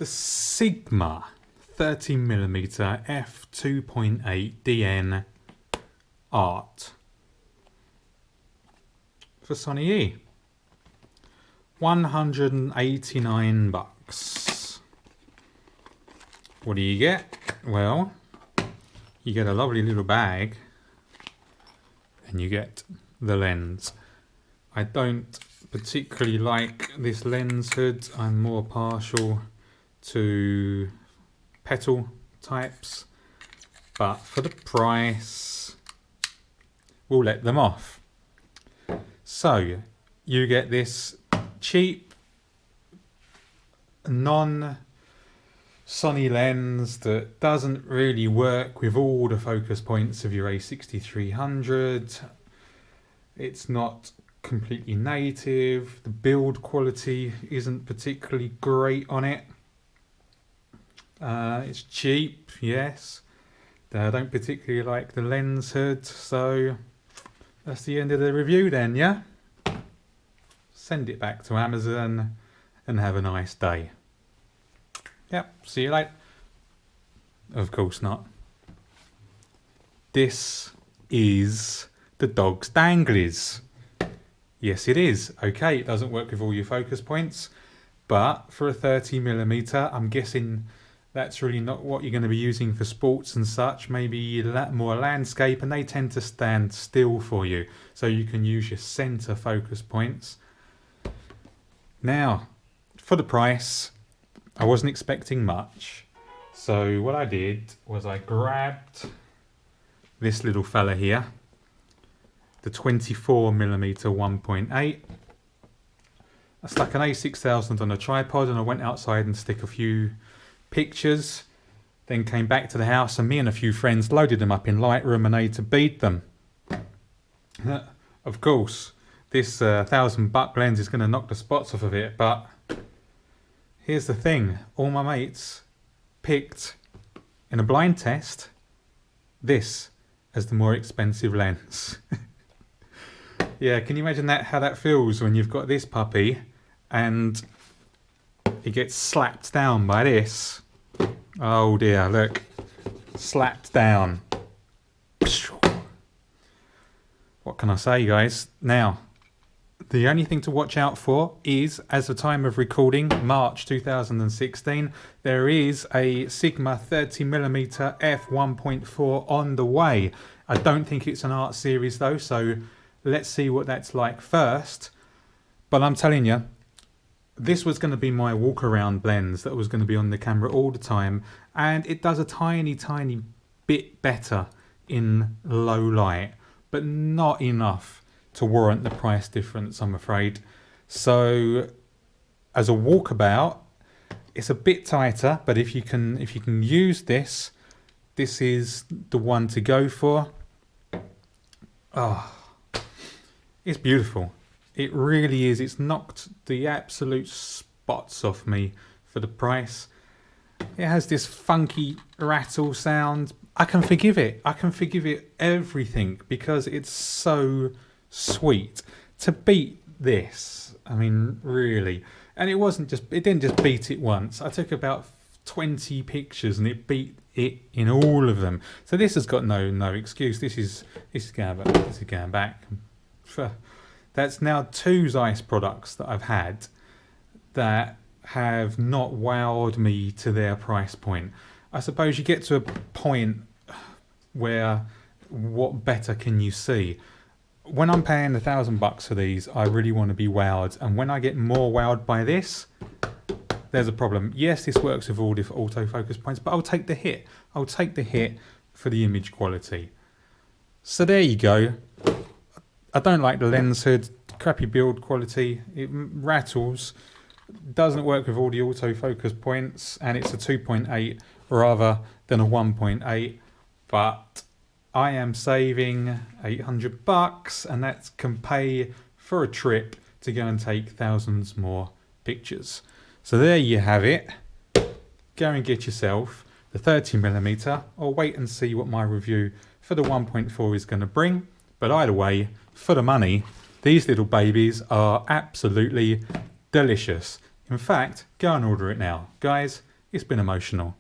the Sigma 30mm F2.8 DN Art for Sony E. 189 bucks. What do you get? Well, you get a lovely little bag and you get the lens. I don't particularly like this lens hood. I'm more partial to petal types, but for the price we'll let them off. So you get this cheap non-Sony lens that doesn't really work with all the focus points of your A6300. It's not completely native. The build quality isn't particularly great on it. It's cheap, yes. I don't particularly like the lens hood, so that's the end of the review then, yeah? Send it back to Amazon and have a nice day. Yep, see you later. Of course not. This is the dog's danglies. Yes, it is. Okay, it doesn't work with all your focus points, but for a 30mm, I'm guessing that's really not what you're going to be using for sports and such. Maybe more landscape, and they tend to stand still for you, so you can use your center focus points. Now, for the price, I wasn't expecting much. So what I did was I grabbed this little fella here, the 24mm 1.8. I stuck an A6000 on a tripod and I went outside and stick a few pictures, then came back to the house and me and a few friends loaded them up in Lightroom and A to bead them. Of course, this $1,000 lens is going to knock the spots off of it, but here's the thing, all my mates picked in a blind test this as the more expensive lens. Yeah, can you imagine how that feels when you've got this puppy and it gets slapped down by this? Oh dear, look, slapped down. What can I say, guys? Now, the only thing to watch out for is, as the time of recording, March 2016, there is a Sigma 30mm f1.4 on the way. I don't think it's an art series though, so let's see what that's like first. But I'm telling you, this was going to be my walk around lens that was going to be on the camera all the time, and it does a tiny bit better in low light, but not enough to warrant the price difference, I'm afraid. So as a walkabout, it's a bit tighter, but if you can use this, this is the one to go for. Oh, it's beautiful. It really is. It's knocked the absolute spots off me for the price. It has this funky rattle sound. I can forgive it. I can forgive it everything because it's so sweet. To beat this, I mean, really. And it didn't just beat it once. I took about 20 pictures and it beat it in all of them. So this has got no excuse. This is going back. That's now 2 Zeiss products that I've had that have not wowed me to their price point. I suppose you get to a point where what better can you see? When I'm paying $1,000 for these, I really want to be wowed, and when I get more wowed by this, there's a problem. Yes, this works with all different autofocus points, but I'll take the hit. I'll take the hit for the image quality. So there you go. I don't like the lens hood, crappy build quality, it rattles, doesn't work with all the autofocus points, and it's a 2.8 rather than a 1.8, but I am saving $800 and that can pay for a trip to go and take thousands more pictures. So there you have it. Go and get yourself the 30mm, or wait and see what my review for the 1.4 is going to bring. But either way, for the money, these little babies are absolutely delicious. In fact, go and order it now. Guys, It's been emotional.